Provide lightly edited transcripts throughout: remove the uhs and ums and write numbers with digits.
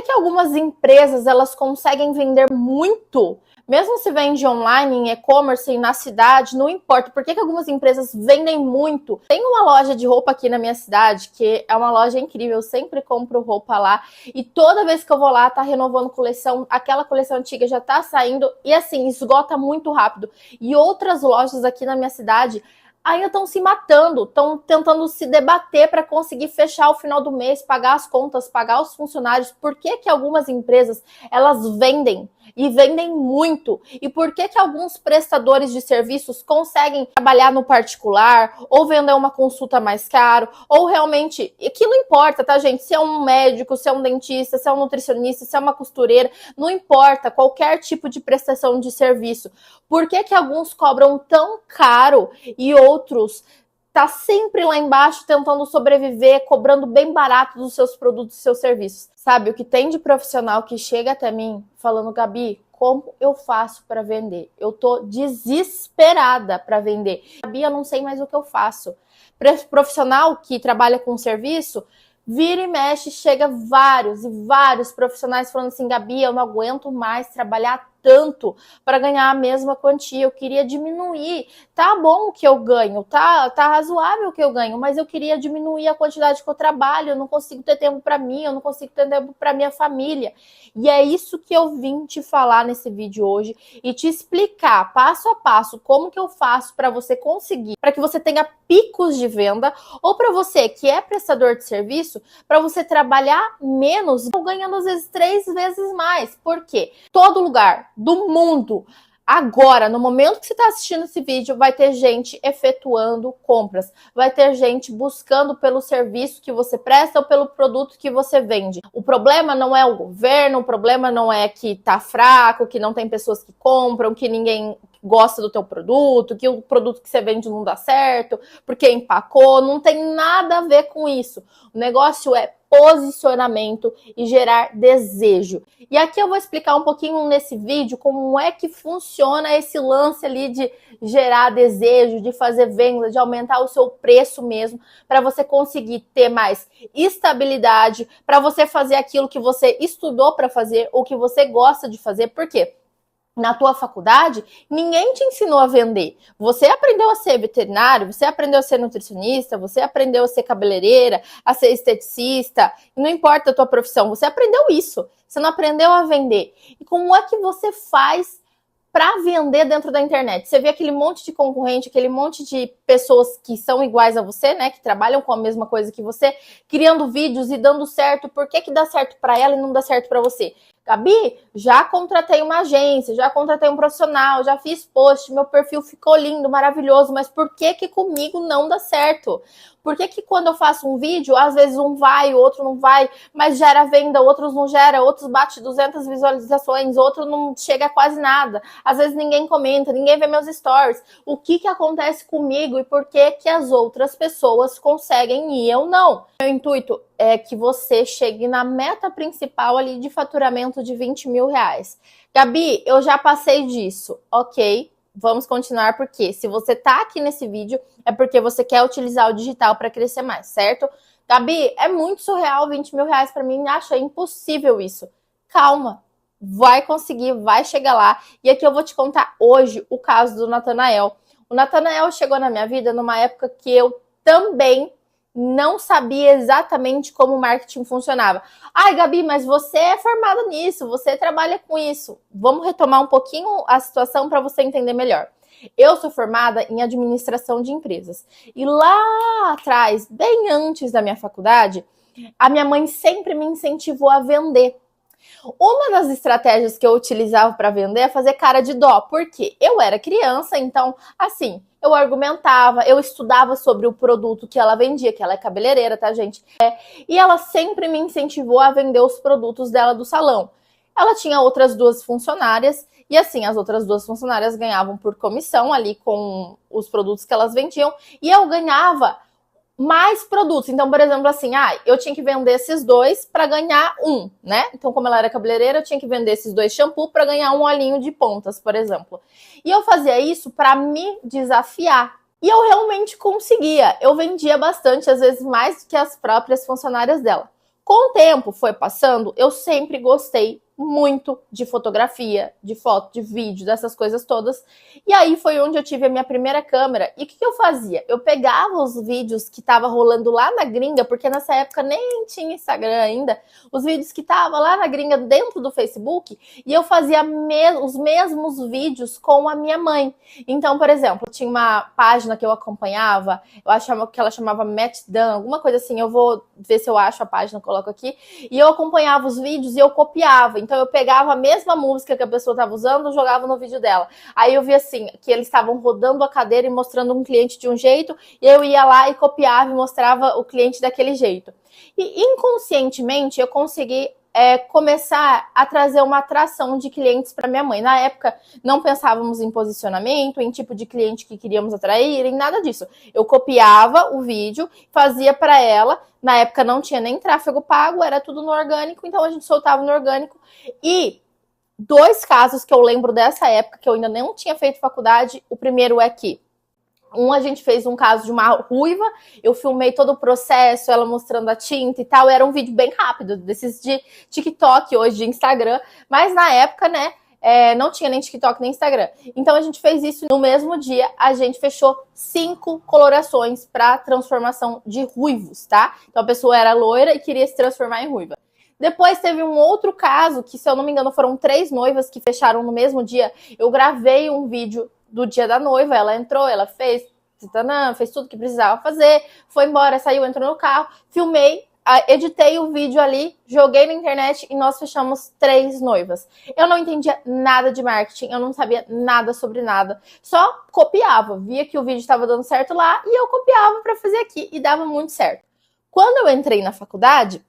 que algumas empresas elas conseguem vender muito, mesmo se vende online, em e-commerce, na cidade, não importa. Por que algumas empresas vendem muito? Tem uma loja de roupa aqui na minha cidade, que é uma loja incrível, eu sempre compro roupa lá, e toda vez que eu vou lá, tá renovando coleção, aquela coleção antiga já tá saindo, e assim, esgota muito rápido. E outras lojas aqui na minha cidade ainda estão se matando, estão tentando se debater para conseguir fechar o final do mês, pagar as contas, pagar os funcionários. Por que algumas empresas elas vendem e vendem muito? E por que alguns prestadores de serviços conseguem trabalhar no particular ou vender uma consulta mais caro? Ou realmente, e que não importa, tá, gente? Se é um médico, se é um dentista, se é um nutricionista, se é uma costureira, não importa, qualquer tipo de prestação de serviço. Por que alguns cobram tão caro e outros tá sempre lá embaixo tentando sobreviver, cobrando bem barato dos seus produtos e seus serviços? Sabe, o que tem de profissional que chega até mim falando, Gabi, como eu faço para vender? Eu tô desesperada para vender. Gabi, eu não sei mais o que eu faço. Profissional que trabalha com serviço, vira e mexe, chega vários e vários profissionais falando assim, Gabi, eu não aguento mais trabalhar tanto para ganhar a mesma quantia, eu queria diminuir. Tá bom o que eu ganho, tá razoável o que eu ganho, mas eu queria diminuir a quantidade que eu trabalho, eu não consigo ter tempo para mim, eu não consigo ter tempo para minha família. E é isso que eu vim te falar nesse vídeo hoje e te explicar passo a passo como que eu faço para você conseguir, para que você tenha picos de venda, ou para você que é prestador de serviço, para você trabalhar menos, ganhando às vezes 3 vezes mais. Por quê? Todo lugar do mundo, agora, no momento que você está assistindo esse vídeo, vai ter gente efetuando compras, vai ter gente buscando pelo serviço que você presta ou pelo produto que você vende. O problema não é o governo, o problema não é que tá fraco, que não tem pessoas que compram, que ninguém gosta do teu produto, que o produto que você vende não dá certo, porque empacou, não tem nada a ver com isso. O negócio é posicionamento e gerar desejo. E aqui eu vou explicar um pouquinho nesse vídeo como é que funciona esse lance ali de gerar desejo, de fazer venda, de aumentar o seu preço mesmo, para você conseguir ter mais estabilidade, para você fazer aquilo que você estudou para fazer ou que você gosta de fazer. Por quê? Na tua faculdade, ninguém te ensinou a vender. Você aprendeu a ser veterinário, você aprendeu a ser nutricionista, você aprendeu a ser cabeleireira, a ser esteticista, e não importa a tua profissão, você aprendeu isso. Você não aprendeu a vender. E como é que você faz para vender dentro da internet? Você vê aquele monte de concorrente, aquele monte de pessoas que são iguais a você, né, que trabalham com a mesma coisa que você, criando vídeos e dando certo. Por que dá certo para ela e não dá certo para você? Gabi, já contratei uma agência, já contratei um profissional, já fiz post, meu perfil ficou lindo, maravilhoso, mas por que comigo não dá certo? Por que quando eu faço um vídeo, às vezes um vai, o outro não vai, mas gera venda, outros não gera, outros bate 200 visualizações, outro não chega a quase nada, às vezes ninguém comenta, ninguém vê meus stories. O que acontece comigo e por que as outras pessoas conseguem e eu não? Meu intuito é que você chegue na meta principal ali de faturamento de 20 mil reais. Gabi, eu já passei disso, ok? Vamos continuar, porque se você tá aqui nesse vídeo, é porque você quer utilizar o digital para crescer mais, certo? Gabi, é muito surreal 20 mil reais para mim, acho impossível isso. Calma, vai conseguir, vai chegar lá. E aqui eu vou te contar hoje o caso do Natanael. O Natanael chegou na minha vida numa época que eu também não sabia exatamente como o marketing funcionava. Ai, Gabi, mas você é formada nisso, você trabalha com isso. Vamos retomar um pouquinho a situação para você entender melhor. Eu sou formada em administração de empresas. E lá atrás, bem antes da minha faculdade, a minha mãe sempre me incentivou a vender. Uma das estratégias que eu utilizava para vender é fazer cara de dó, porque eu era criança, então, assim, eu argumentava, eu estudava sobre o produto que ela vendia, que ela é cabeleireira, tá, gente? E ela sempre me incentivou a vender os produtos dela do salão. Ela tinha outras 2 funcionárias, e assim, as outras 2 funcionárias ganhavam por comissão ali com os produtos que elas vendiam, e eu ganhava mais produtos. Então, por exemplo, assim, eu tinha que vender esses 2 para ganhar um, né? Então, como ela era cabeleireira, eu tinha que vender esses 2 shampoos para ganhar um olhinho de pontas, por exemplo. E eu fazia isso para me desafiar. E eu realmente conseguia. Eu vendia bastante, às vezes mais do que as próprias funcionárias dela. Com o tempo foi passando, eu sempre gostei muito de fotografia, de foto, de vídeo, dessas coisas todas. E aí foi onde eu tive a minha primeira câmera. E o que eu fazia? Eu pegava os vídeos que tava rolando lá na gringa, porque nessa época nem tinha Instagram ainda, os vídeos que tava lá na gringa dentro do Facebook, e eu fazia os mesmos vídeos com a minha mãe. Então, por exemplo, tinha uma página que eu acompanhava, eu achava que ela chamava Matt Dan, alguma coisa assim, eu vou ver se eu acho a página, coloco aqui, e eu acompanhava os vídeos e eu copiava. Então eu pegava a mesma música que a pessoa estava usando e jogava no vídeo dela. Aí eu via assim, que eles estavam rodando a cadeira e mostrando um cliente de um jeito, e eu ia lá e copiava e mostrava o cliente daquele jeito. E inconscientemente eu consegui começar a trazer uma atração de clientes para minha mãe. Na época, não pensávamos em posicionamento, em tipo de cliente que queríamos atrair, em nada disso. Eu copiava o vídeo, fazia para ela. Na época não tinha nem tráfego pago, era tudo no orgânico, então a gente soltava no orgânico. E 2 casos que eu lembro dessa época, que eu ainda não tinha feito faculdade, o primeiro é que a gente fez um caso de uma ruiva, eu filmei todo o processo, ela mostrando a tinta e tal, era um vídeo bem rápido, desses de TikTok hoje, de Instagram, mas na época, né, não tinha nem TikTok nem Instagram. Então a gente fez isso no mesmo dia, a gente fechou 5 colorações para transformação de ruivos, tá? Então a pessoa era loira e queria se transformar em ruiva. Depois teve um outro caso, que se eu não me engano foram 3 noivas que fecharam no mesmo dia. Eu gravei um vídeo do dia da noiva, ela entrou, ela fez tudo que precisava fazer, foi embora, saiu, entrou no carro, filmei, editei o vídeo ali, joguei na internet e nós fechamos 3 noivas. Eu não entendia nada de marketing, eu não sabia nada sobre nada, só copiava, via que o vídeo estava dando certo lá e eu copiava para fazer aqui e dava muito certo. Quando eu entrei na faculdade,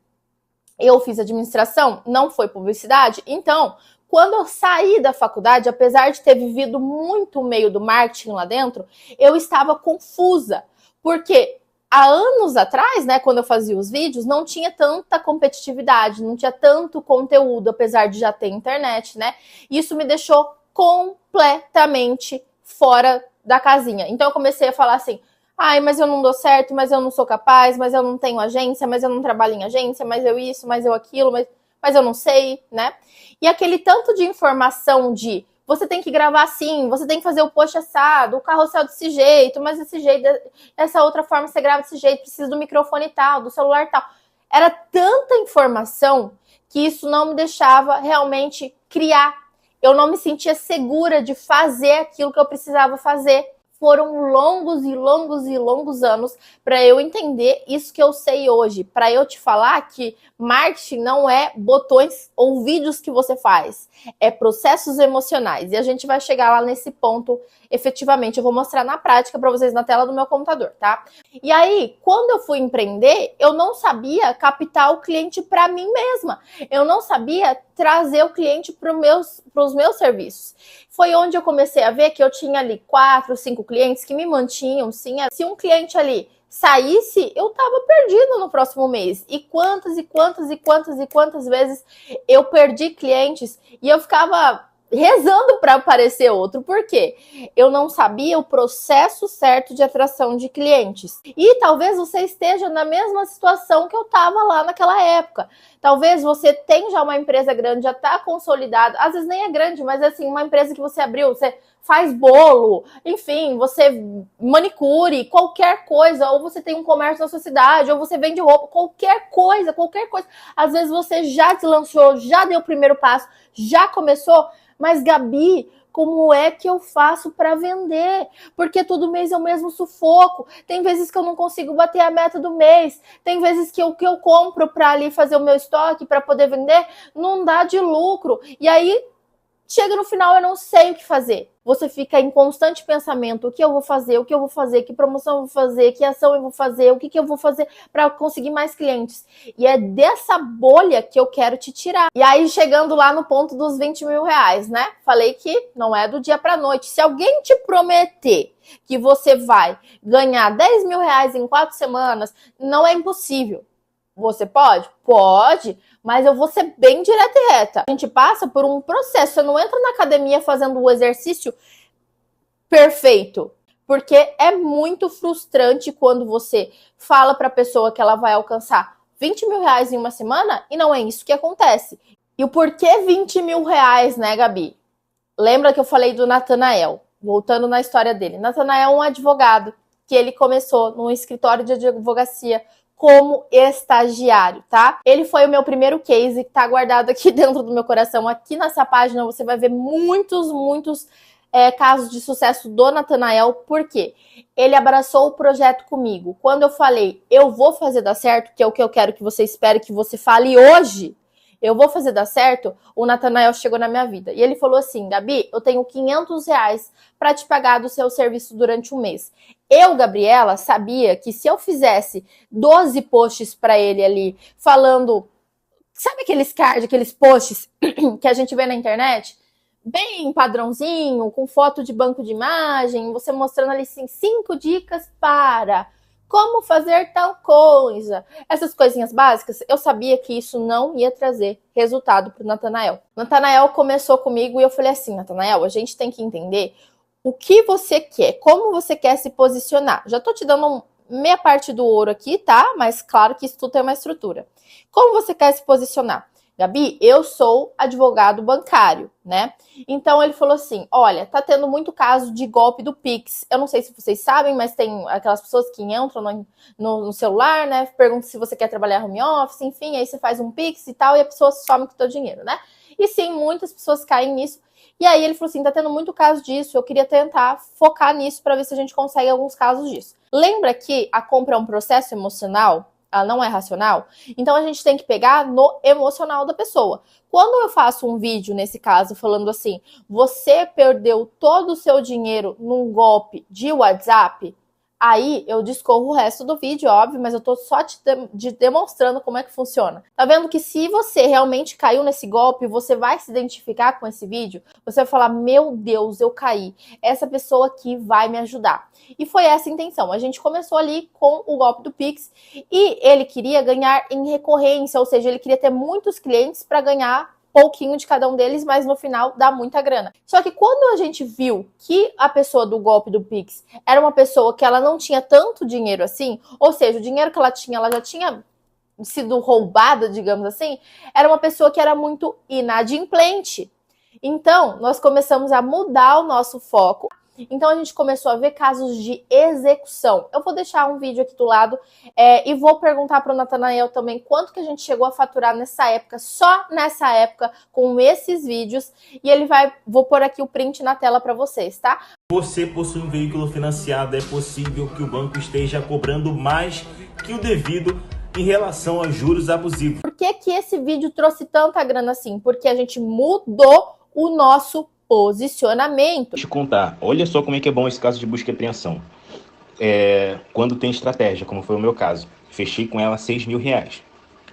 eu fiz administração, não foi publicidade, então quando eu saí da faculdade, apesar de ter vivido muito o meio do marketing lá dentro, eu estava confusa, porque há anos atrás, né, quando eu fazia os vídeos, não tinha tanta competitividade, não tinha tanto conteúdo, apesar de já ter internet, né? Isso me deixou completamente fora da casinha. Então eu comecei a falar assim: ai, mas eu não dou certo, mas eu não sou capaz, mas eu não tenho agência, mas eu não trabalho em agência, mas eu isso, mas eu aquilo, mas eu não sei, né? E aquele tanto de informação de você tem que gravar assim, você tem que fazer o post assado, o carrossel desse jeito, mas desse jeito, dessa outra forma você grava desse jeito, precisa do microfone tal, do celular tal. Era tanta informação que isso não me deixava realmente criar. Eu não me sentia segura de fazer aquilo que eu precisava fazer. Foram longos e longos e longos anos para eu entender isso que eu sei hoje. Para eu te falar que marketing não é botões ou vídeos que você faz. É processos emocionais. E a gente vai chegar lá nesse ponto efetivamente. Eu vou mostrar na prática para vocês na tela do meu computador, tá? E aí, quando eu fui empreender, eu não sabia captar o cliente para mim mesma. Eu não sabia trazer o cliente para os meus serviços. Foi onde eu comecei a ver que eu tinha ali 4, 5 clientes que me mantinham, sim. Se um cliente ali saísse, eu tava perdido no próximo mês. E quantas e quantas e quantas e quantas vezes eu perdi clientes e eu ficava rezando para aparecer outro. Por quê? Eu não sabia o processo certo de atração de clientes. E talvez você esteja na mesma situação que eu estava lá naquela época. Talvez você tenha já uma empresa grande, já está consolidada. Às vezes nem é grande, mas assim, uma empresa que você abriu, você faz bolo, enfim, você manicure, qualquer coisa, ou você tem um comércio na sua cidade, ou você vende roupa, qualquer coisa. Às vezes você já deslanchou, já deu o primeiro passo, já começou. Mas, Gabi, como é que eu faço para vender? Porque todo mês é o mesmo sufoco. Tem vezes que eu não consigo bater a meta do mês. Tem vezes que o que eu compro para ali fazer o meu estoque, para poder vender, não dá de lucro. E aí, chega no final, eu não sei o que fazer. Você fica em constante pensamento: o que eu vou fazer, o que eu vou fazer, que promoção eu vou fazer, que ação eu vou fazer, o que eu vou fazer para conseguir mais clientes. E é dessa bolha que eu quero te tirar. E aí, chegando lá no ponto dos 20 mil reais, né? Falei que não é do dia para noite. Se alguém te prometer que você vai ganhar 10 mil reais em 4 semanas, não é impossível. Você pode? Pode, mas eu vou ser bem direta e reta. A gente passa por um processo. Você não entra na academia fazendo o exercício perfeito. Porque é muito frustrante quando você fala para a pessoa que ela vai alcançar 20 mil reais em uma semana e não é isso que acontece. E o porquê 20 mil reais, né, Gabi? Lembra que eu falei do Natanael? Voltando na história dele. Natanael é um advogado que ele começou num escritório de advocacia como estagiário, tá? Ele foi o meu primeiro case que tá guardado aqui dentro do meu coração. Aqui nessa página você vai ver muitos casos de sucesso do Natanael. Por quê? Ele abraçou o projeto comigo. Quando eu falei, eu vou fazer dar certo, que é o que eu quero que você espere que você fale hoje, eu vou fazer dar certo, o Natanael chegou na minha vida. E ele falou assim, Gabi, eu tenho 500 reais para te pagar do seu serviço durante um mês. Eu, Gabriela, sabia que se eu fizesse 12 posts para ele ali, falando, sabe aqueles cards, aqueles posts que a gente vê na internet? Bem padrãozinho, com foto de banco de imagem, você mostrando ali assim, 5 dicas para como fazer tal coisa. Essas coisinhas básicas, eu sabia que isso não ia trazer resultado para o Natanael. Natanael começou comigo e eu falei assim, Natanael, a gente tem que entender o que você quer, como você quer se posicionar. Já tô te dando meia parte do ouro aqui, tá? Mas claro que isso tudo tem uma estrutura. Como você quer se posicionar? Gabi, eu sou advogado bancário, né? Então ele falou assim, olha, tá tendo muito caso de golpe do Pix. Eu não sei se vocês sabem, mas tem aquelas pessoas que entram no celular, né? Perguntam se você quer trabalhar home office, enfim, aí você faz um Pix e tal, e a pessoa some com o teu dinheiro, né? E sim, muitas pessoas caem nisso. E aí ele falou assim, tá tendo muito caso disso, eu queria tentar focar nisso para ver se a gente consegue alguns casos disso. Lembra que a compra é um processo emocional? Ela não é racional, então a gente tem que pegar no emocional da pessoa. Quando eu faço um vídeo, nesse caso, falando assim, você perdeu todo o seu dinheiro num golpe de WhatsApp, aí eu discorro o resto do vídeo, óbvio, mas eu tô só te demonstrando como é que funciona. Tá vendo que se você realmente caiu nesse golpe, você vai se identificar com esse vídeo, você vai falar, meu Deus, eu caí. Essa pessoa aqui vai me ajudar. E foi essa a intenção. A gente começou ali com o golpe do Pix e ele queria ganhar em recorrência, ou seja, ele queria ter muitos clientes para ganhar pouquinho de cada um deles, mas no final dá muita grana. Só que quando a gente viu que a pessoa do golpe do Pix era uma pessoa que ela não tinha tanto dinheiro assim, ou seja, o dinheiro que ela já tinha sido roubada, digamos assim, era uma pessoa que era muito inadimplente. Então, nós começamos a mudar o nosso foco. Então, a gente começou a ver casos de execução. Eu vou deixar um vídeo aqui do lado e vou perguntar para o Natanael também quanto que a gente chegou a faturar nessa época, só nessa época, com esses vídeos. E vou pôr aqui o print na tela para vocês, tá? Você possui um veículo financiado, é possível que o banco esteja cobrando mais que o devido em relação aos juros abusivos. Por que que esse vídeo trouxe tanta grana assim? Porque a gente mudou o nosso posicionamento. Deixa eu contar, olha só como é que é bom esse caso de busca e apreensão. Quando tem estratégia, como foi o meu caso, fechei com ela 6 mil reais.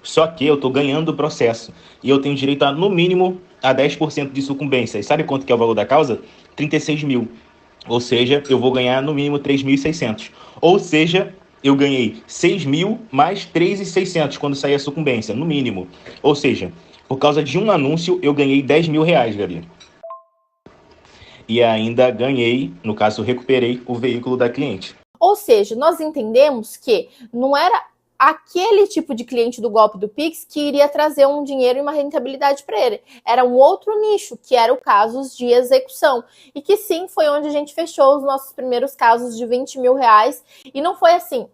Só que eu tô ganhando o processo e eu tenho direito a, no mínimo, a 10% de sucumbência. E sabe quanto que é o valor da causa? 36 mil. Ou seja, eu vou ganhar no mínimo 3.600. Ou seja, eu ganhei 6 mil mais 3.600 quando sair a sucumbência, no mínimo. Ou seja, por causa de um anúncio, eu ganhei 10 mil reais, Gabi. E ainda ganhei, no caso, recuperei o veículo da cliente. Ou seja, nós entendemos que não era aquele tipo de cliente do golpe do Pix que iria trazer um dinheiro e uma rentabilidade para ele. Era um outro nicho, que era o casos de execução. E que sim, foi onde a gente fechou os nossos primeiros casos de 20 mil reais. E não foi assim,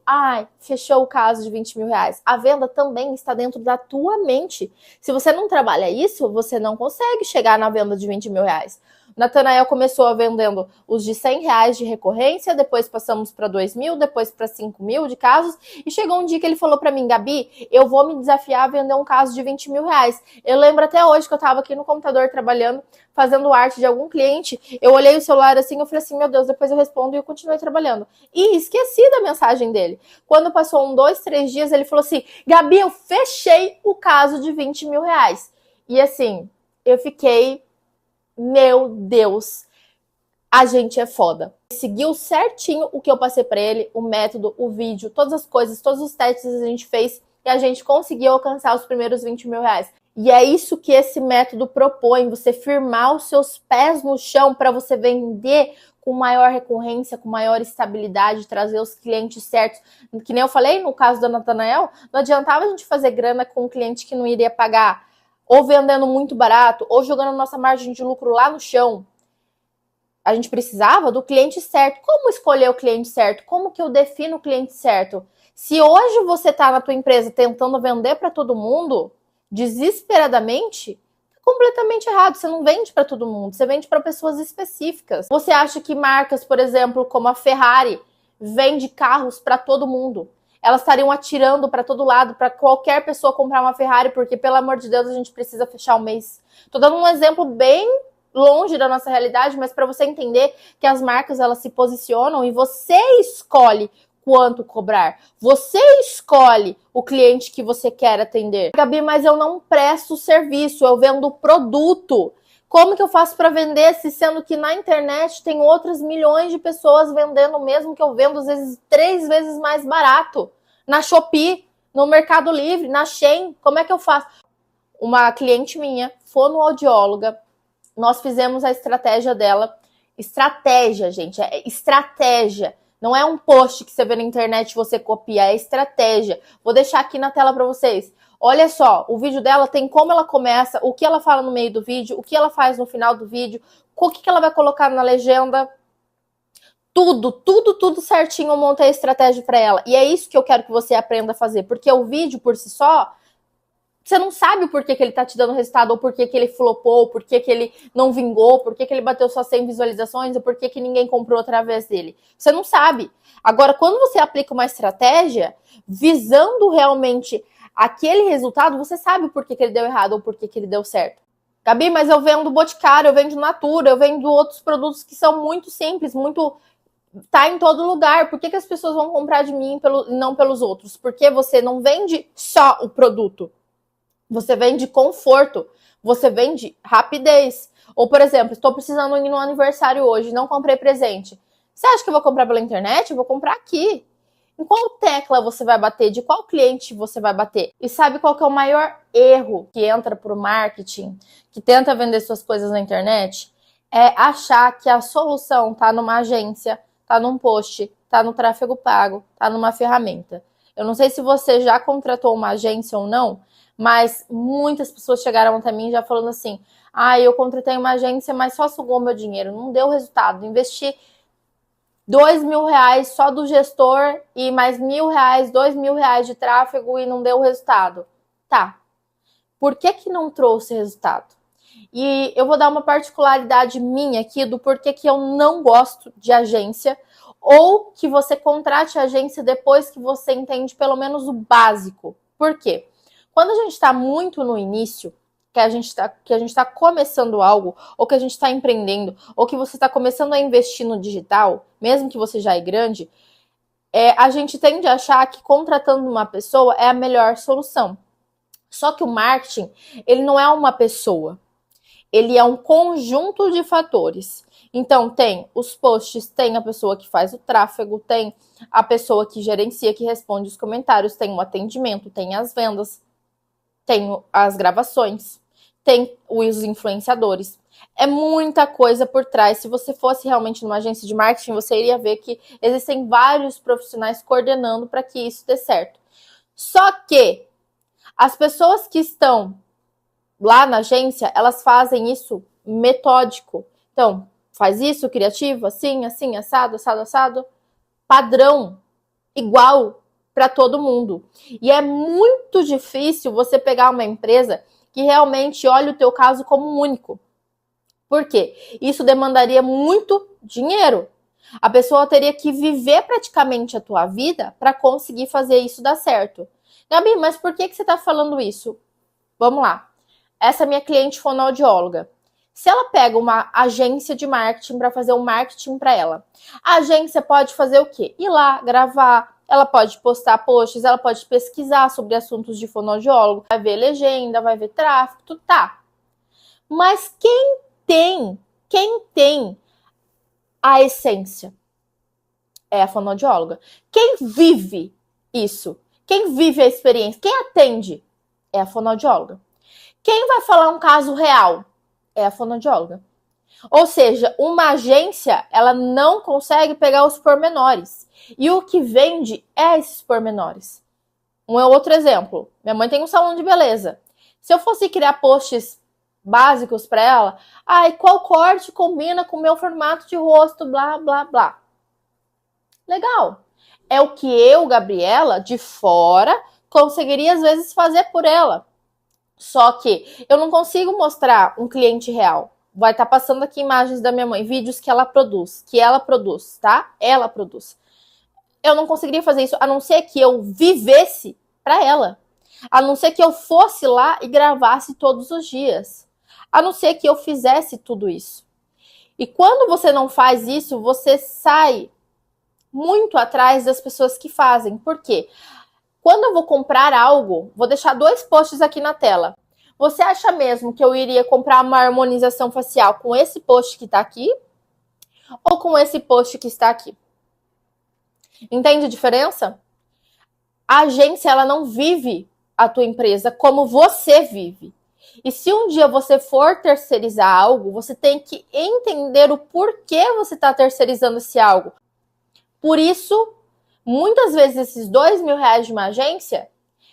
fechou o caso de 20 mil reais. A venda também está dentro da tua mente. Se você não trabalha isso, você não consegue chegar na venda de 20 mil reais. Natanael começou vendendo os de 100 reais de recorrência, depois passamos para 2 mil, depois para 5 mil de casos, e chegou um dia que ele falou para mim, Gabi, eu vou me desafiar a vender um caso de 20 mil reais. Eu lembro até hoje que eu estava aqui no computador trabalhando, fazendo arte de algum cliente, eu olhei o celular assim, eu falei assim, meu Deus, depois eu respondo e eu continuei trabalhando. E esqueci da mensagem dele. Quando passou 2, 3 dias, ele falou assim, Gabi, eu fechei o caso de 20 mil reais. E assim, eu fiquei... Meu Deus, a gente é foda. Seguiu certinho o que eu passei pra ele, o método, o vídeo, todas as coisas, todos os testes a gente fez e a gente conseguiu alcançar os primeiros 20 mil reais. E é isso que esse método propõe, você firmar os seus pés no chão para você vender com maior recorrência, com maior estabilidade, trazer os clientes certos. Que nem eu falei no caso do Natanael, não adiantava a gente fazer grana com um cliente que não iria pagar, ou vendendo muito barato, ou jogando nossa margem de lucro lá no chão. A gente precisava do cliente certo. Como escolher o cliente certo? Como que eu defino o cliente certo? Se hoje você está na tua empresa tentando vender para todo mundo, desesperadamente, completamente errado. Você não vende para todo mundo, você vende para pessoas específicas. Você acha que marcas, por exemplo, como a Ferrari, vende carros para todo mundo? Elas estariam atirando para todo lado, para qualquer pessoa comprar uma Ferrari, porque, pelo amor de Deus, a gente precisa fechar o mês. Tô dando um exemplo bem longe da nossa realidade, mas para você entender que as marcas, elas se posicionam e você escolhe quanto cobrar. Você escolhe o cliente que você quer atender. Gabi, mas eu não presto serviço, eu vendo produto. Como que eu faço para vender, se sendo que na internet tem outras milhões de pessoas vendendo o mesmo que eu vendo, às vezes 3 vezes mais barato? Na Shopee, no Mercado Livre, na Shein, como é que eu faço? Uma cliente minha, fonoaudióloga, nós fizemos a estratégia dela. Estratégia, gente, é estratégia. Não é um post que você vê na internet e você copia, é estratégia. Vou deixar aqui na tela para vocês. Olha só, o vídeo dela tem como ela começa, o que ela fala no meio do vídeo, o que ela faz no final do vídeo, o que ela vai colocar na legenda. Tudo certinho eu montei a estratégia para ela. E é isso que eu quero que você aprenda a fazer, porque o vídeo por si só, você não sabe o porquê que ele tá te dando resultado, ou porquê que ele flopou, ou porquê que ele não vingou, porquê que ele bateu só 100 visualizações, ou porquê que ninguém comprou outra vez dele. Você não sabe. Agora, quando você aplica uma estratégia, visando realmente aquele resultado, você sabe o porquê que ele deu errado, ou porquê que ele deu certo. Gabi, mas eu vendo Boticário, eu vendo Natura, eu vendo outros produtos que são muito simples, muito... tá em todo lugar. Por que as pessoas vão comprar de mim e não pelos outros? Porque você não vende só o produto. Você vende conforto, você vende rapidez. Ou, por exemplo, estou precisando ir no aniversário hoje, não comprei presente. Você acha que eu vou comprar pela internet? Eu vou comprar aqui. Em qual tecla você vai bater? De qual cliente você vai bater? E sabe qual que é o maior erro que entra pro marketing, que tenta vender suas coisas na internet? É achar que a solução tá numa agência, tá num post, tá no tráfego pago, tá numa ferramenta. Eu não sei se você já contratou uma agência ou não, mas muitas pessoas chegaram até mim já falando assim: eu contratei uma agência, mas só sugou meu dinheiro, não deu resultado. Investi R$2.000 só do gestor e mais R$1.000, R$2.000 de tráfego e não deu resultado. Tá. Por que não trouxe resultado? E eu vou dar uma particularidade minha aqui do porquê que eu não gosto de agência, ou que você contrate a agência depois que você entende pelo menos o básico. Por quê? Quando a gente está muito no início, que a gente está começando algo, ou que a gente está empreendendo, ou que você está começando a investir no digital, mesmo que você já é grande, a gente tende a achar que contratando uma pessoa é a melhor solução. Só que o marketing, ele não é uma pessoa. Ele é um conjunto de fatores. Então, tem os posts, tem a pessoa que faz o tráfego, tem a pessoa que gerencia, que responde os comentários, tem o atendimento, tem as vendas, tem as gravações, tem os influenciadores. É muita coisa por trás. Se você fosse realmente numa agência de marketing, você iria ver que existem vários profissionais coordenando para que isso dê certo. Só que as pessoas que estão lá na agência, elas fazem isso metódico. Então, faz isso, criativo, assim, assado, padrão, igual para todo mundo. E é muito difícil você pegar uma empresa que realmente olhe o teu caso como único. Por quê? Isso demandaria muito dinheiro. A pessoa teria que viver praticamente a tua vida para conseguir fazer isso dar certo. Gabi, mas por que você está falando isso? Vamos lá. Essa é minha cliente fonoaudióloga. Se ela pega uma agência de marketing para fazer um marketing para ela, a agência pode fazer o quê? Ir lá, gravar, ela pode postar posts, ela pode pesquisar sobre assuntos de fonoaudiólogo, vai ver legenda, vai ver tráfego, tudo tá. Mas quem tem a essência é a fonoaudióloga. Quem vive isso? Quem vive a experiência? Quem atende é a fonoaudióloga. Quem vai falar um caso real é a fonoaudióloga. Ou seja, uma agência, ela não consegue pegar os pormenores. E o que vende é esses pormenores. Um outro exemplo. Minha mãe tem um salão de beleza. Se eu fosse criar posts básicos para ela, qual corte combina com o meu formato de rosto, blá, blá, blá. Legal. É o que eu, Gabriela, de fora, conseguiria às vezes fazer por ela. Só que eu não consigo mostrar um cliente real. Vai estar passando aqui imagens da minha mãe, vídeos que ela produz, tá? Ela produz. Eu não conseguiria fazer isso, a não ser que eu vivesse para ela. A não ser que eu fosse lá e gravasse todos os dias. A não ser que eu fizesse tudo isso. E quando você não faz isso, você sai muito atrás das pessoas que fazem. Por quê? Quando eu vou comprar algo, vou deixar 2 posts aqui na tela. Você acha mesmo que eu iria comprar uma harmonização facial com esse post que está aqui? Ou com esse post que está aqui? Entende a diferença? A agência, ela não vive a tua empresa como você vive. E se um dia você for terceirizar algo, você tem que entender o porquê você está terceirizando esse algo. Por isso, muitas vezes esses R$2.000 de uma agência,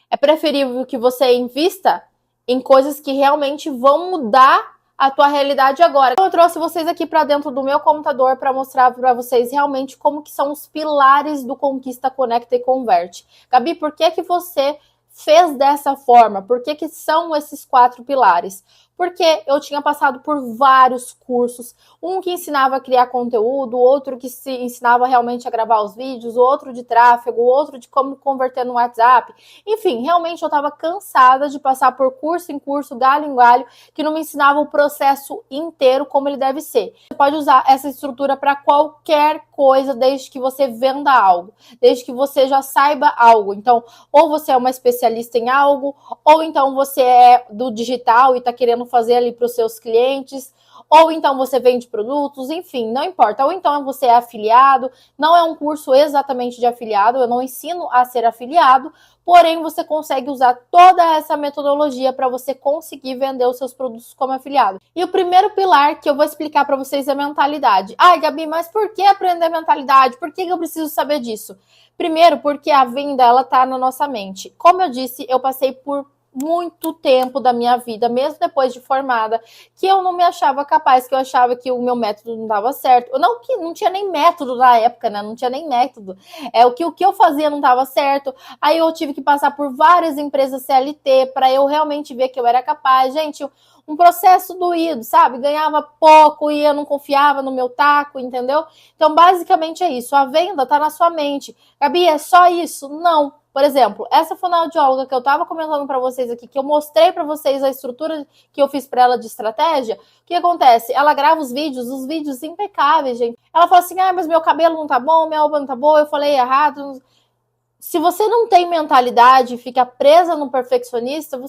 é preferível que você invista em coisas que realmente vão mudar a tua realidade agora. Então, eu trouxe vocês aqui para dentro do meu computador para mostrar para vocês realmente como que são os pilares do Conquista, Conecta e Converte. Gabi, por que você fez dessa forma? Por que são esses 4 pilares? Porque eu tinha passado por vários cursos, um que ensinava a criar conteúdo, outro que se ensinava realmente a gravar os vídeos, outro de tráfego, outro de como converter no WhatsApp. Enfim, realmente eu estava cansada de passar por curso em curso, galho em galho, que não me ensinava o processo inteiro como ele deve ser. Você pode usar essa estrutura para qualquer coisa, desde que você venda algo, desde que você já saiba algo. Então, ou você é uma especialista em algo, ou então você é do digital e está querendo fazer ali para os seus clientes, ou então você vende produtos, enfim, não importa. Ou então você é afiliado, não é um curso exatamente de afiliado, eu não ensino a ser afiliado, porém você consegue usar toda essa metodologia para você conseguir vender os seus produtos como afiliado. E o primeiro pilar que eu vou explicar para vocês é mentalidade. Ai, Gabi, mas por que aprender mentalidade? Por que eu preciso saber disso? Primeiro, porque a venda, ela tá na nossa mente. Como eu disse, eu passei por muito tempo da minha vida, mesmo depois de formada, que eu não me achava capaz, que eu achava que o meu método não dava certo. Não que não tinha nem método na época, né? Não tinha nem método. O que eu fazia não dava certo. Aí eu tive que passar por várias empresas CLT para eu realmente ver que eu era capaz. Gente, um processo doído, sabe? Ganhava pouco e eu não confiava no meu taco, entendeu? Então, basicamente é isso. A venda tá na sua mente. Gabi, é só isso? Não. Por exemplo, essa fonoaudióloga que eu estava comentando para vocês aqui, que eu mostrei para vocês a estrutura que eu fiz para ela de estratégia, o que acontece? Ela grava os vídeos impecáveis, gente. Ela fala assim, mas meu cabelo não tá bom, minha roupa não tá boa, eu falei errado. Se você não tem mentalidade e fica presa no perfeccionista,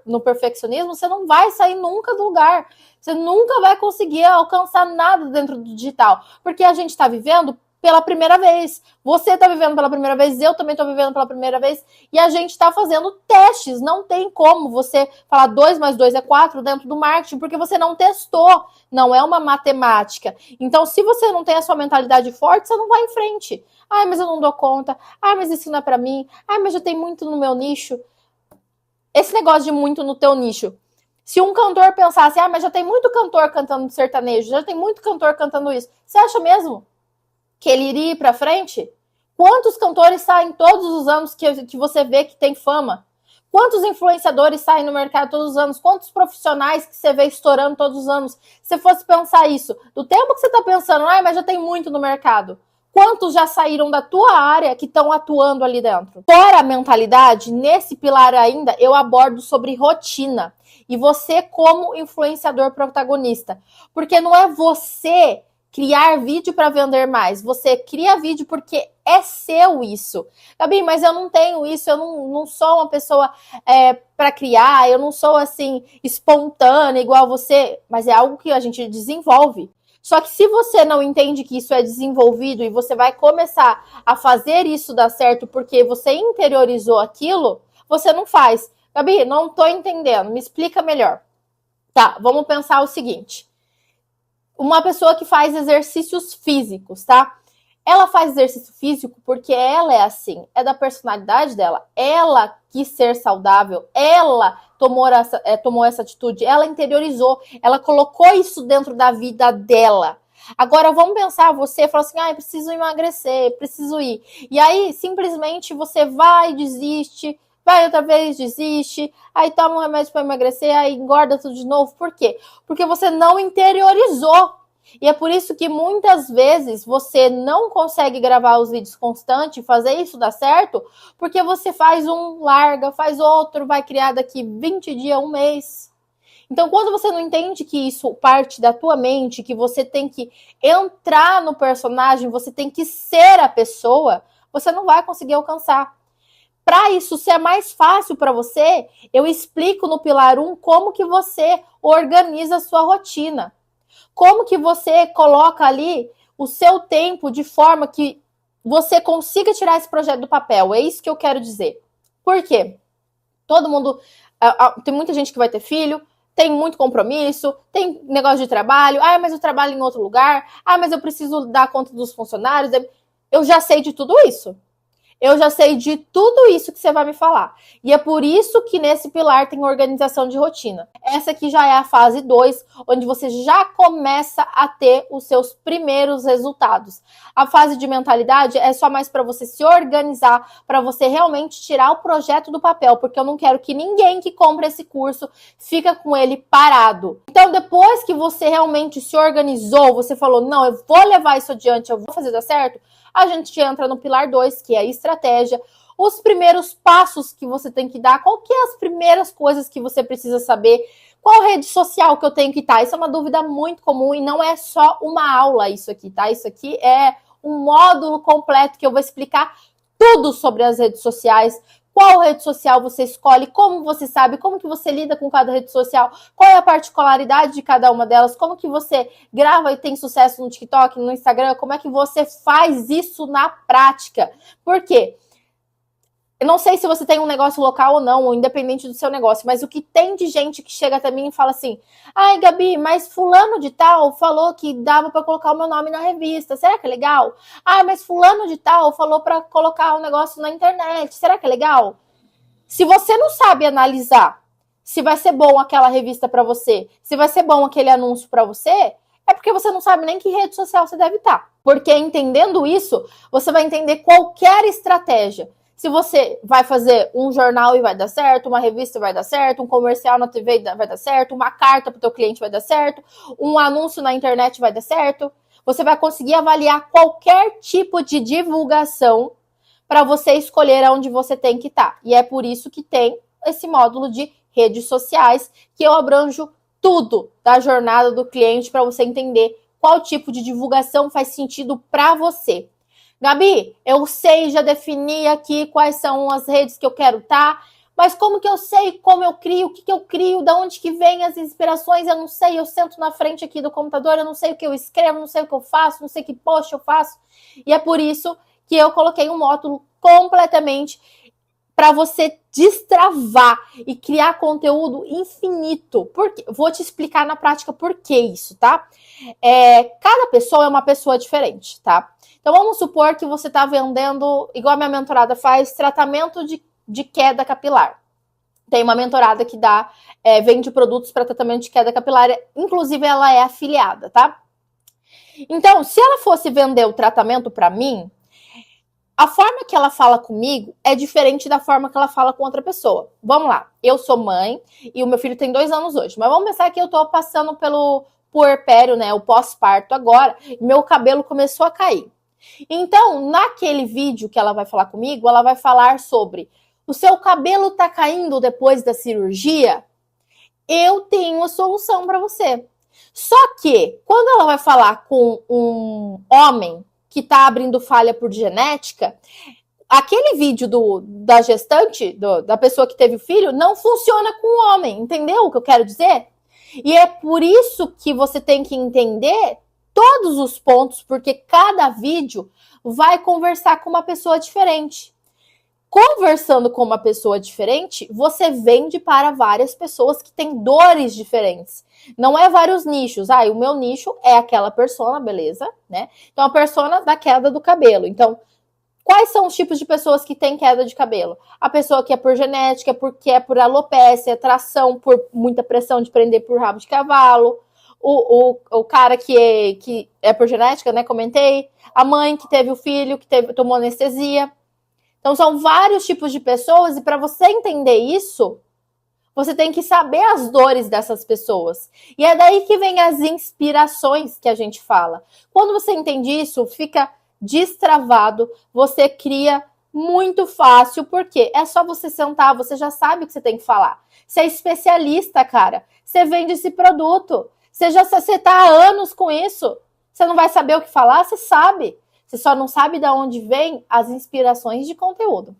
no perfeccionismo, você não vai sair nunca do lugar. Você nunca vai conseguir alcançar nada dentro do digital. Porque a gente está vivendo pela primeira vez. Você está vivendo pela primeira vez, eu também estou vivendo pela primeira vez, e a gente está fazendo testes. Não tem como você falar 2 mais 2 é 4 dentro do marketing, porque você não testou. Não é uma matemática. Então, se você não tem a sua mentalidade forte, você não vai em frente. Mas eu não dou conta. Mas isso não é para mim. Mas já tem muito no meu nicho. Esse negócio de muito no teu nicho. Se um cantor pensasse, mas já tem muito cantor cantando sertanejo, já tem muito cantor cantando isso. Você acha mesmo que ele iria ir pra frente? Quantos cantores saem todos os anos que você vê que tem fama? Quantos influenciadores saem no mercado todos os anos? Quantos profissionais que você vê estourando todos os anos? Se fosse pensar isso, do tempo que você tá pensando, mas já tem muito no mercado. Quantos já saíram da tua área que estão atuando ali dentro? Fora a mentalidade, nesse pilar ainda, eu abordo sobre rotina. E você como influenciador protagonista. Porque não é você criar vídeo para vender mais. Você cria vídeo porque é seu isso. Gabi, mas eu não tenho isso, eu não sou uma pessoa para criar, eu não sou assim espontânea igual você, mas é algo que a gente desenvolve. Só que se você não entende que isso é desenvolvido e você vai começar a fazer isso dar certo porque você interiorizou aquilo, você não faz. Gabi, não tô entendendo, me explica melhor. Tá, vamos pensar o seguinte. uma pessoa que faz exercícios físicos, tá? Ela faz exercício físico porque ela é assim, é da personalidade dela. Ela quis ser saudável, ela tomou essa atitude, ela interiorizou, ela colocou isso dentro da vida dela. Agora vamos pensar, você fala assim, preciso emagrecer, preciso ir. E aí, simplesmente, você vai, desiste, vai outra vez, desiste, aí toma um remédio para emagrecer, aí engorda tudo de novo. Por quê? Porque você não interiorizou. E é por isso que muitas vezes você não consegue gravar os vídeos constantes, fazer isso dar certo, porque você faz um, larga, faz outro, vai criar daqui 20 dias, um mês. Então, quando você não entende que isso parte da tua mente, que você tem que entrar no personagem, você tem que ser a pessoa, você não vai conseguir alcançar. Para isso ser mais fácil para você, eu explico no Pilar 1 como que você organiza a sua rotina. Como que você coloca ali o seu tempo de forma que você consiga tirar esse projeto do papel. É isso que eu quero dizer. Por quê? Todo mundo... tem muita gente que vai ter filho, tem muito compromisso, tem negócio de trabalho. Mas eu trabalho em outro lugar. Mas eu preciso dar conta dos funcionários. Eu já sei de tudo isso. Eu já sei de tudo isso que você vai me falar. E é por isso que nesse pilar tem organização de rotina. Essa aqui já é a fase 2, onde você já começa a ter os seus primeiros resultados. A fase de mentalidade é só mais para você se organizar, para você realmente tirar o projeto do papel, porque eu não quero que ninguém que compra esse curso fica com ele parado. Então, depois que você realmente se organizou, você falou, não, eu vou levar isso adiante, eu vou fazer dar certo, a gente entra no pilar 2, que é a estratégia, os primeiros passos que você tem que dar, qual que é as primeiras coisas que você precisa saber, qual rede social que eu tenho que estar. Isso é uma dúvida muito comum e não é só uma aula isso aqui, tá? Isso aqui é um módulo completo que eu vou explicar tudo sobre as redes sociais, qual rede social você escolhe, como você sabe, como que você lida com cada rede social, qual é a particularidade de cada uma delas, como que você grava e tem sucesso no TikTok, no Instagram, como é que você faz isso na prática. Por quê? Eu não sei se você tem um negócio local ou não, ou independente do seu negócio, mas o que tem de gente que chega até mim e fala assim, Gabi, mas fulano de tal falou que dava para colocar o meu nome na revista, será que é legal? Mas fulano de tal falou para colocar um negócio na internet, será que é legal? Se você não sabe analisar se vai ser bom aquela revista para você, se vai ser bom aquele anúncio para você, é porque você não sabe nem que rede social você deve estar. Porque entendendo isso, você vai entender qualquer estratégia. Se você vai fazer um jornal e vai dar certo, uma revista vai dar certo, um comercial na TV vai dar certo, uma carta para o teu cliente vai dar certo, um anúncio na internet vai dar certo, você vai conseguir avaliar qualquer tipo de divulgação para você escolher aonde você tem que estar. E é por isso que tem esse módulo de redes sociais, que eu abranjo tudo da jornada do cliente para você entender qual tipo de divulgação faz sentido para você. Gabi, eu sei, já defini aqui quais são as redes que eu quero estar, mas como que eu sei como eu crio, o que que eu crio, de onde que vem as inspirações, eu não sei, eu sento na frente aqui do computador, eu não sei o que eu escrevo, não sei o que eu faço, não sei que post eu faço, e é por isso que eu coloquei um módulo completamente para você destravar e criar conteúdo infinito. Vou te explicar na prática por que isso, tá? Cada pessoa é uma pessoa diferente, tá? Então, vamos supor que você está vendendo, igual a minha mentorada faz, tratamento de queda capilar. Tem uma mentorada que vende produtos para tratamento de queda capilar, inclusive ela é afiliada, tá? Então, se ela fosse vender o tratamento para mim, a forma que ela fala comigo é diferente da forma que ela fala com outra pessoa. Vamos lá, eu sou mãe e o meu filho tem 2 anos hoje, mas vamos pensar que eu tô passando pelo puerpério, né, o pós-parto agora, e meu cabelo começou a cair. Então, naquele vídeo que ela vai falar comigo, ela vai falar sobre o seu cabelo tá caindo depois da cirurgia? Eu tenho a solução para você. Só que, quando ela vai falar com um homem que tá abrindo falha por genética, aquele vídeo da gestante, da pessoa que teve o filho, não funciona com o homem, entendeu o que eu quero dizer? E é por isso que você tem que entender todos os pontos, porque cada vídeo vai conversar com uma pessoa diferente. Conversando com uma pessoa diferente, você vende para várias pessoas que têm dores diferentes. Não é vários nichos. O meu nicho é aquela persona, beleza, né? Então, a persona da queda do cabelo. Então, quais são os tipos de pessoas que têm queda de cabelo? A pessoa que é por genética, porque é por alopécia, tração, por muita pressão de prender por rabo de cavalo. O cara que é por genética, né? Comentei. A mãe que teve o filho, que tomou anestesia. Então, são vários tipos de pessoas, e para você entender isso, você tem que saber as dores dessas pessoas. E é daí que vem as inspirações que a gente fala. Quando você entende isso, fica destravado, você cria muito fácil, porque é só você sentar, você já sabe o que você tem que falar. Você é especialista, cara. Você vende esse produto. Você tá há anos com isso. Você não vai saber o que falar? Você sabe. Você só não sabe de onde vem as inspirações de conteúdo.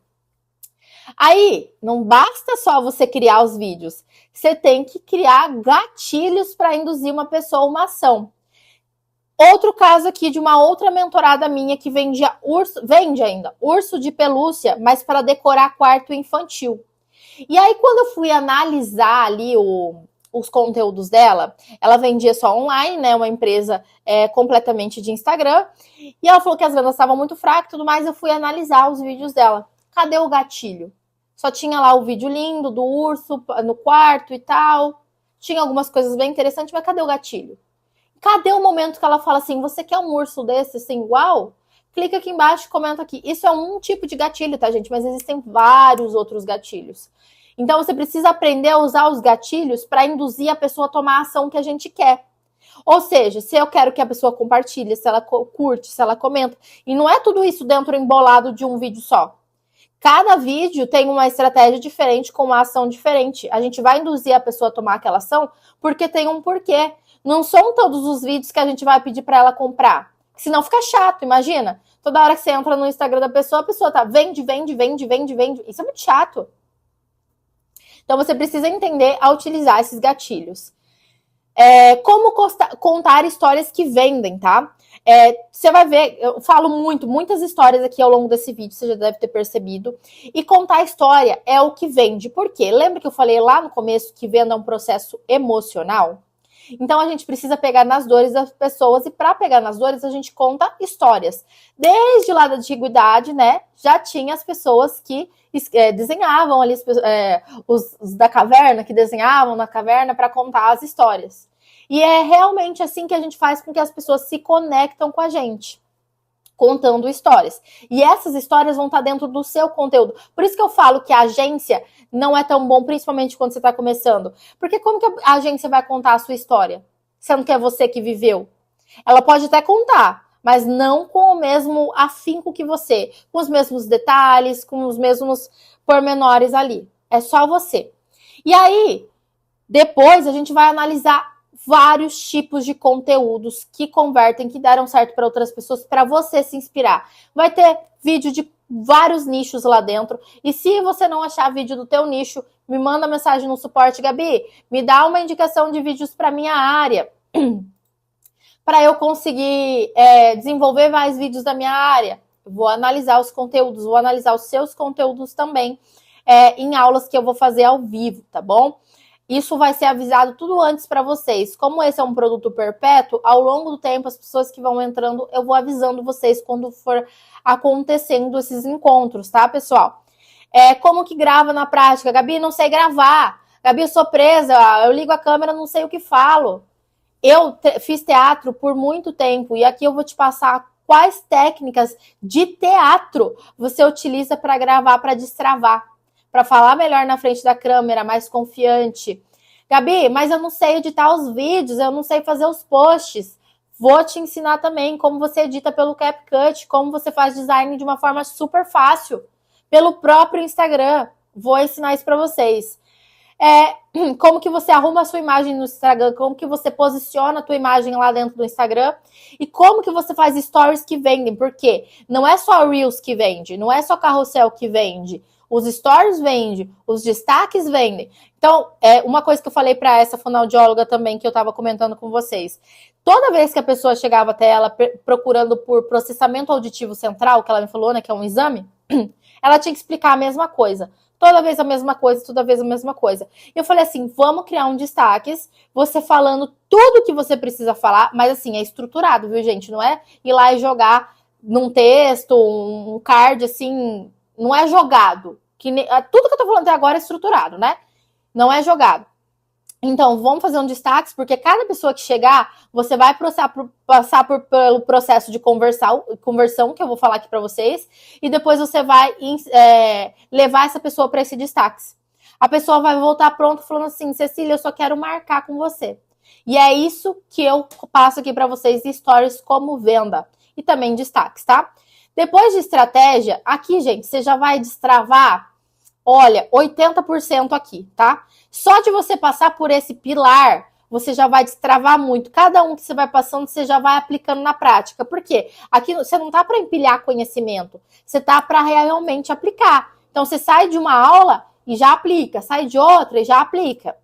Aí, não basta só você criar os vídeos. Você tem que criar gatilhos para induzir uma pessoa a uma ação. Outro caso aqui de uma outra mentorada minha que vende ainda urso de pelúcia, mas para decorar quarto infantil. E aí, quando eu fui analisar ali os conteúdos dela, ela vendia só online, né? Uma empresa completamente de Instagram. E ela falou que as vendas estavam muito fracas e tudo mais. Eu fui analisar os vídeos dela. Cadê o gatilho? Só tinha lá o vídeo lindo do urso no quarto e tal. Tinha algumas coisas bem interessantes, mas cadê o gatilho? Cadê o momento que ela fala assim, você quer um urso desse, assim, igual? Clica aqui embaixo e comenta aqui. Isso é um tipo de gatilho, tá, gente? Mas existem vários outros gatilhos. Então, você precisa aprender a usar os gatilhos para induzir a pessoa a tomar a ação que a gente quer. Ou seja, se eu quero que a pessoa compartilhe, se ela curte, se ela comenta. E não é tudo isso dentro embolado de um vídeo só. Cada vídeo tem uma estratégia diferente, com uma ação diferente. A gente vai induzir a pessoa a tomar aquela ação porque tem um porquê. Não são todos os vídeos que a gente vai pedir para ela comprar. Senão fica chato, imagina. Toda hora que você entra no Instagram da pessoa, a pessoa tá vende. Isso é muito chato. Então, você precisa entender a utilizar esses gatilhos. Como contar histórias que vendem, tá? Você vai ver, eu falo muitas histórias aqui ao longo desse vídeo, você já deve ter percebido. E contar história é o que vende. Por quê? Lembra que eu falei lá no começo que venda é um processo emocional? Então, a gente precisa pegar nas dores das pessoas, e para pegar nas dores, a gente conta histórias. Desde lá da antiguidade, né, já tinha as pessoas que desenhavam ali, os da caverna, que desenhavam na caverna para contar as histórias. E é realmente assim que a gente faz com que as pessoas se conectam com a gente, contando histórias. E essas histórias vão estar dentro do seu conteúdo. Por isso que eu falo que a agência não é tão bom, principalmente quando você está começando. Porque como que a agência vai contar a sua história, sendo que é você que viveu? Ela pode até contar, mas não com o mesmo afinco que você, com os mesmos detalhes, com os mesmos pormenores ali. É só você. E aí, depois a gente vai analisar vários tipos de conteúdos que convertem, que deram certo para outras pessoas, para você se inspirar. Vai ter vídeo de vários nichos lá dentro. E se você não achar vídeo do teu nicho, me manda mensagem no suporte, Gabi, me dá uma indicação de vídeos para minha área, para eu conseguir desenvolver mais vídeos da minha área. Vou analisar os conteúdos, vou analisar os seus conteúdos também em aulas que eu vou fazer ao vivo, tá bom? Isso vai ser avisado tudo antes para vocês. Como esse é um produto perpétuo, ao longo do tempo, as pessoas que vão entrando, eu vou avisando vocês quando for acontecendo esses encontros, tá, pessoal? Como que grava na prática? Gabi, não sei gravar. Gabi, eu sou presa, eu ligo a câmera, não sei o que falo. Eu fiz teatro por muito tempo e aqui eu vou te passar quais técnicas de teatro você utiliza para gravar, para destravar, para falar melhor na frente da câmera, mais confiante. Gabi, mas eu não sei editar os vídeos, eu não sei fazer os posts. Vou te ensinar também como você edita pelo CapCut, como você faz design de uma forma super fácil, pelo próprio Instagram. Vou ensinar isso para vocês. Como que você arruma a sua imagem no Instagram, como que você posiciona a tua imagem lá dentro do Instagram e como que você faz stories que vendem, porque não é só Reels que vende, não é só carrossel que vende, os stories vendem, os destaques vendem. Então, uma coisa que eu falei para essa fonoaudióloga também, que eu estava comentando com vocês, toda vez que a pessoa chegava até ela procurando por processamento auditivo central, que ela me falou, né, que é um exame, ela tinha que explicar a mesma coisa. Toda vez a mesma coisa, toda vez a mesma coisa. Eu falei assim, vamos criar um destaques, você falando tudo que você precisa falar, mas assim, é estruturado, viu, gente? Não é ir lá e jogar num texto, um card, assim, não é jogado. Tudo que eu tô falando até agora é estruturado, né? Não é jogado. Então, vamos fazer um destaque, porque cada pessoa que chegar, você vai passar pelo processo de conversão, que eu vou falar aqui para vocês, e depois você vai levar essa pessoa para esse destaque. A pessoa vai voltar pronta falando assim, Cecília, eu só quero marcar com você. E é isso que eu passo aqui para vocês em stories como venda e também destaques, tá? Depois de estratégia, aqui, gente, você já vai destravar, olha, 80% aqui, tá? Só de você passar por esse pilar, você já vai destravar muito. Cada um que você vai passando, você já vai aplicando na prática. Por quê? Aqui você não tá para empilhar conhecimento, você tá para realmente aplicar. Então, você sai de uma aula e já aplica, sai de outra e já aplica.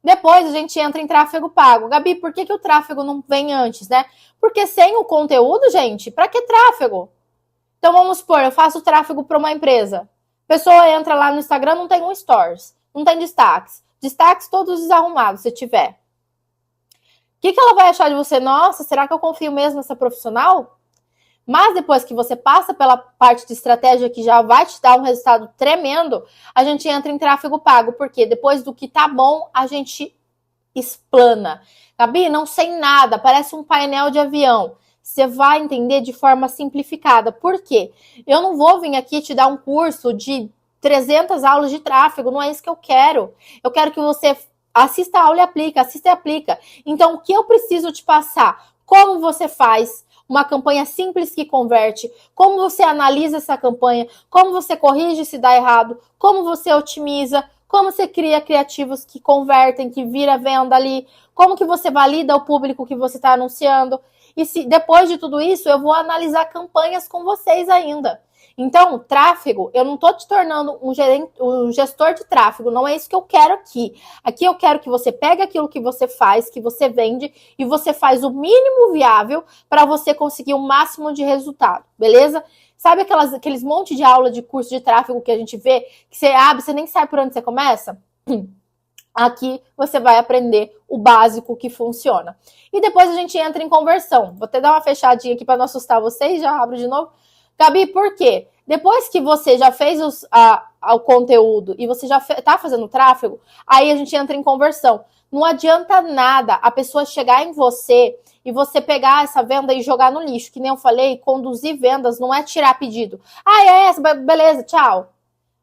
Depois, a gente entra em tráfego pago. Gabi, por que o tráfego não vem antes, né? Porque sem o conteúdo, gente, para que tráfego? Então, vamos supor, eu faço tráfego para uma empresa. A pessoa entra lá no Instagram, não tem um stories, não tem destaques. Destaques todos desarrumados, se tiver. O que ela vai achar de você? Nossa, será que eu confio mesmo nessa profissional? Mas depois que você passa pela parte de estratégia que já vai te dar um resultado tremendo, a gente entra em tráfego pago. Porque depois do que tá bom, a gente explana. Gabi, não sei nada, parece um painel de avião. Você vai entender de forma simplificada. Por quê? Eu não vou vir aqui te dar um curso de 300 aulas de tráfego, não é isso que eu quero. Eu quero que você assista a aula e aplica, assista e aplica. Então, o que eu preciso te passar? Como você faz uma campanha simples que converte? Como você analisa essa campanha? Como você corrige se dá errado? Como você otimiza? Como você cria criativos que convertem, que vira venda ali? Como que você valida o público que você está anunciando? E se depois de tudo isso, eu vou analisar campanhas com vocês ainda. Então, tráfego, eu não estou te tornando um gestor de tráfego, não é isso que eu quero aqui. Aqui eu quero que você pegue aquilo que você faz, que você vende, e você faz o mínimo viável para você conseguir o máximo de resultado, beleza? Sabe aqueles monte de aula de curso de tráfego que a gente vê, que você abre, você nem sabe por onde você começa? Aqui você vai aprender o básico que funciona. E depois a gente entra em conversão. Vou até dar uma fechadinha aqui para não assustar vocês, já abro de novo. Gabi, por quê? Depois que você já fez o conteúdo e você já está fazendo tráfego, aí a gente entra em conversão. Não adianta nada a pessoa chegar em você e você pegar essa venda e jogar no lixo. Que nem eu falei, conduzir vendas não é tirar pedido. Ah, é essa, beleza, tchau.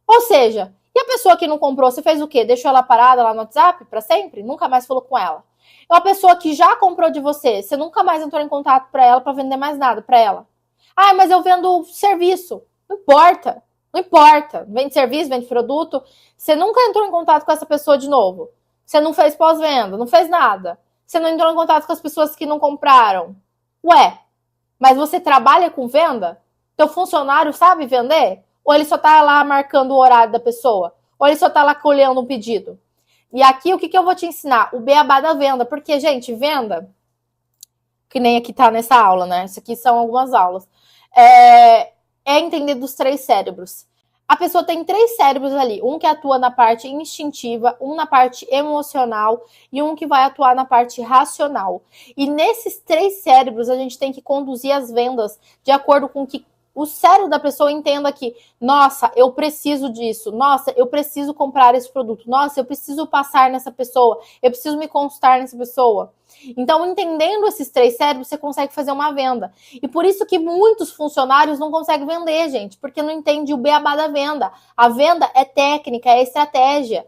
Ou seja, e a pessoa que não comprou, você fez o quê? Deixou ela parada lá no WhatsApp para sempre? Nunca mais falou com ela. É uma pessoa que já comprou de você, você nunca mais entrou em contato para ela para vender mais nada para ela. Ah, mas eu vendo serviço. Não importa. Não importa. Vende serviço, vende produto. Você nunca entrou em contato com essa pessoa de novo. Você não fez pós-venda, não fez nada. Você não entrou em contato com as pessoas que não compraram. Ué, mas você trabalha com venda? Teu funcionário sabe vender? Ou ele só tá lá marcando o horário da pessoa? Ou ele só tá lá colhendo um pedido? E aqui, o que eu vou te ensinar? O beabá da venda. Porque, gente, venda, que nem aqui tá nessa aula, né? Isso aqui são algumas aulas. É entender dos 3 cérebros. A pessoa tem 3 cérebros ali. Um que atua na parte instintiva, um na parte emocional e um que vai atuar na parte racional. E nesses 3 cérebros, a gente tem que conduzir as vendas de acordo com que o cérebro da pessoa entenda que, nossa, eu preciso disso, nossa, eu preciso comprar esse produto, nossa, eu preciso passar nessa pessoa, eu preciso me consultar nessa pessoa. Então, entendendo esses 3 cérebros, você consegue fazer uma venda. E por isso que muitos funcionários não conseguem vender, gente, porque não entende o beabá da venda. A venda é técnica, é estratégia.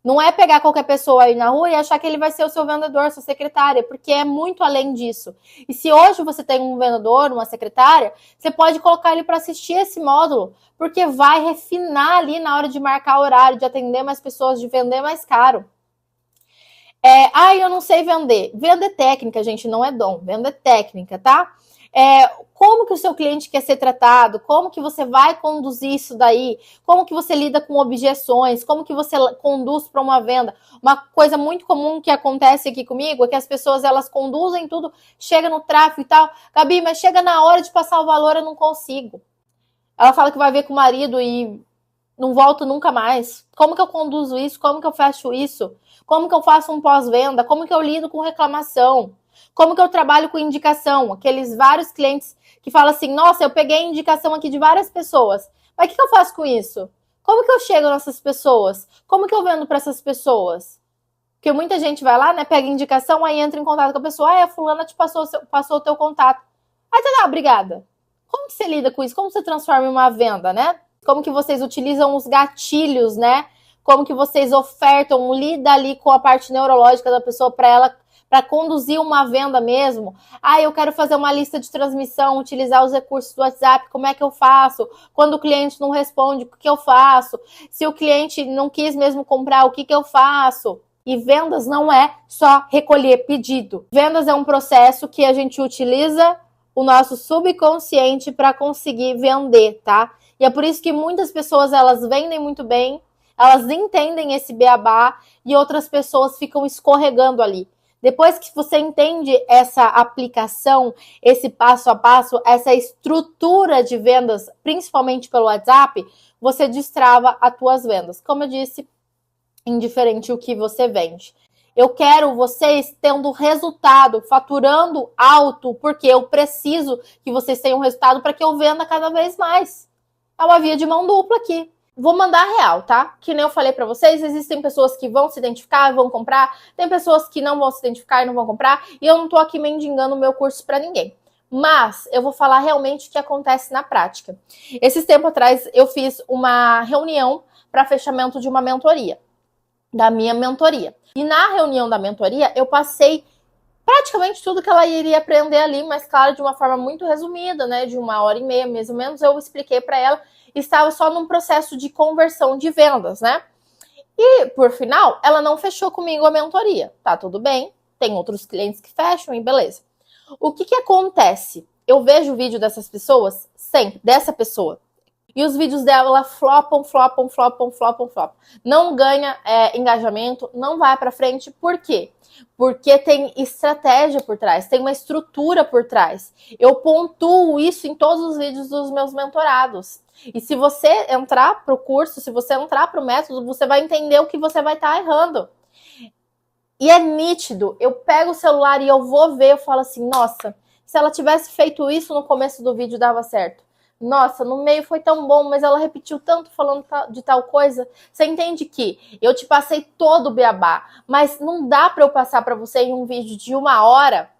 Não é pegar qualquer pessoa aí na rua e achar que ele vai ser o seu vendedor, sua secretária, porque é muito além disso. E se hoje você tem um vendedor, uma secretária, você pode colocar ele para assistir esse módulo, porque vai refinar ali na hora de marcar horário, de atender mais pessoas, de vender mais caro. Eu não sei vender. Venda é técnica, gente, não é dom. Venda é técnica, tá? Como que o seu cliente quer ser tratado, como que você vai conduzir isso daí, como que você lida com objeções, como que você conduz para uma venda. Uma coisa muito comum que acontece aqui comigo é que as pessoas, elas conduzem tudo, chega no tráfego e tal, Gabi, mas chega na hora de passar o valor, eu não consigo. Ela fala que vai ver com o marido e não volta nunca mais. Como que eu conduzo isso? Como que eu fecho isso? Como que eu faço um pós-venda? Como que eu lido com reclamação? Como que eu trabalho com indicação? Aqueles vários clientes que falam assim, nossa, eu peguei indicação aqui de várias pessoas. Mas o que eu faço com isso? Como que eu chego nessas pessoas? Como que eu vendo para essas pessoas? Porque muita gente vai lá, né, pega indicação, aí entra em contato com a pessoa, a fulana te passou o teu contato. Aí tá lá, obrigada. Como que você lida com isso? Como você transforma em uma venda, né? Como que vocês utilizam os gatilhos, né? Como que vocês ofertam, lida ali com a parte neurológica da pessoa para conduzir uma venda mesmo. Ah, eu quero fazer uma lista de transmissão, utilizar os recursos do WhatsApp, como é que eu faço? Quando o cliente não responde, o que eu faço? Se o cliente não quis mesmo comprar, o que eu faço? E vendas não é só recolher pedido. Vendas é um processo que a gente utiliza o nosso subconsciente para conseguir vender, tá? E é por isso que muitas pessoas, elas vendem muito bem, elas entendem esse beabá e outras pessoas ficam escorregando ali. Depois que você entende essa aplicação, esse passo a passo, essa estrutura de vendas, principalmente pelo WhatsApp, você destrava as tuas vendas. Como eu disse, indiferente o que você vende. Eu quero vocês tendo resultado, faturando alto, porque eu preciso que vocês tenham resultado para que eu venda cada vez mais. É uma via de mão dupla aqui. Vou mandar real, tá? Que nem eu falei para vocês, existem pessoas que vão se identificar e vão comprar, tem pessoas que não vão se identificar e não vão comprar, e eu não tô aqui mendigando o meu curso para ninguém. Mas eu vou falar realmente o que acontece na prática. Esses tempos atrás eu fiz uma reunião para fechamento de uma mentoria, da minha mentoria. E na reunião da mentoria eu passei praticamente tudo que ela iria aprender ali, mas claro, de uma forma muito resumida, né, de 1h30, mais ou menos, eu expliquei para ela, estava só num processo de conversão de vendas, né? E, por final, ela não fechou comigo a mentoria. Tá tudo bem, tem outros clientes que fecham e beleza. O que acontece? Eu vejo o vídeo dessas pessoas, sempre, dessa pessoa, e os vídeos dela flopam. Não ganha engajamento, não vai pra frente. Por quê? Porque tem estratégia por trás, tem uma estrutura por trás. Eu pontuo isso em todos os vídeos dos meus mentorados. E se você entrar pro curso, se você entrar pro método, você vai entender o que você vai estar errando. E é nítido, eu pego o celular e eu vou ver, eu falo assim, nossa, se ela tivesse feito isso no começo do vídeo, dava certo. Nossa, no meio foi tão bom, mas ela repetiu tanto falando de tal coisa. Você entende que eu te passei todo o beabá, mas não dá para eu passar para você em um vídeo de 1 hora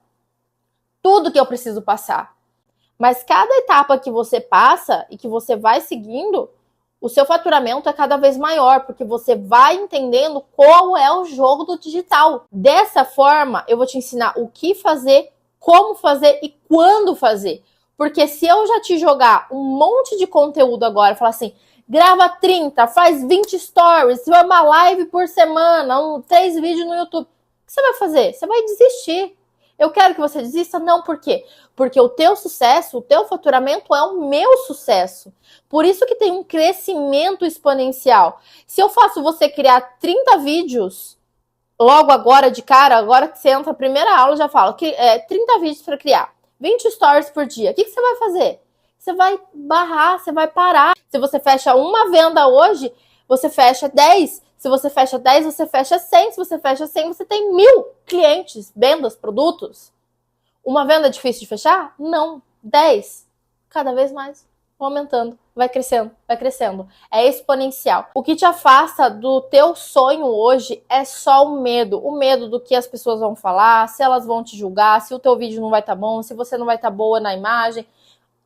tudo que eu preciso passar. Mas cada etapa que você passa e que você vai seguindo, o seu faturamento é cada vez maior, porque você vai entendendo qual é o jogo do digital. Dessa forma, eu vou te ensinar o que fazer, como fazer e quando fazer. Porque se eu já te jogar um monte de conteúdo agora, falar assim, grava 30, faz 20 stories, vai uma live por semana, 3 vídeos no YouTube, o que você vai fazer? Você vai desistir. Eu quero que você desista? Não, por quê? Porque o teu sucesso, o teu faturamento é o meu sucesso. Por isso que tem um crescimento exponencial. Se eu faço você criar 30 vídeos, logo agora de cara, agora que você entra na primeira aula, eu já falo que 30 vídeos para criar. 20 stories por dia. O que você vai fazer? Você vai barrar, você vai parar. Se você fecha uma venda hoje, você fecha 10. Se você fecha 10, você fecha 100. Se você fecha 100, você tem 1000 clientes, vendas, produtos. Uma venda é difícil de fechar? Não. 10. Cada vez mais. Aumentando. Vai crescendo, vai crescendo. É exponencial. O que te afasta do teu sonho hoje é só o medo. O medo do que as pessoas vão falar, se elas vão te julgar, se o teu vídeo não vai estar bom, se você não vai estar boa na imagem.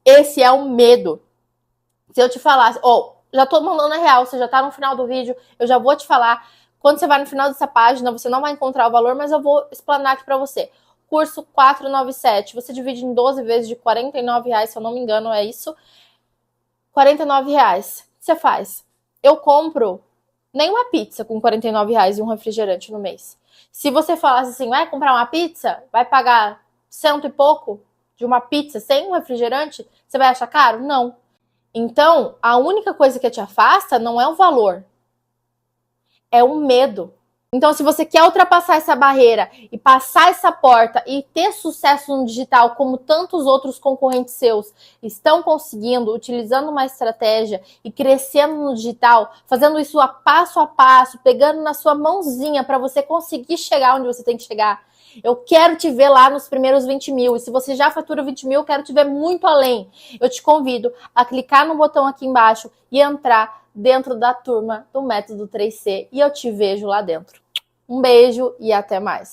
Esse é o medo. Se eu te falasse, já tô mandando a real, você já tá no final do vídeo, eu já vou te falar. Quando você vai no final dessa página, você não vai encontrar o valor, mas eu vou explanar aqui pra você. Curso 497, você divide em 12 vezes de R$49, se eu não me engano, é isso. R$49. Você faz. Eu compro nem uma pizza com R$49 e um refrigerante no mês. Se você falasse assim, vai comprar uma pizza, vai pagar 100 e pouco de uma pizza sem um refrigerante, você vai achar caro? Não. Então, a única coisa que te afasta não é o valor, é o medo. Então, se você quer ultrapassar essa barreira e passar essa porta e ter sucesso no digital, como tantos outros concorrentes seus estão conseguindo, utilizando uma estratégia e crescendo no digital, fazendo isso a passo, pegando na sua mãozinha para você conseguir chegar onde você tem que chegar, eu quero te ver lá nos primeiros 20 mil. E se você já fatura 20 mil, eu quero te ver muito além. Eu te convido a clicar no botão aqui embaixo e entrar dentro da turma do Método 3C. E eu te vejo lá dentro. Um beijo e até mais.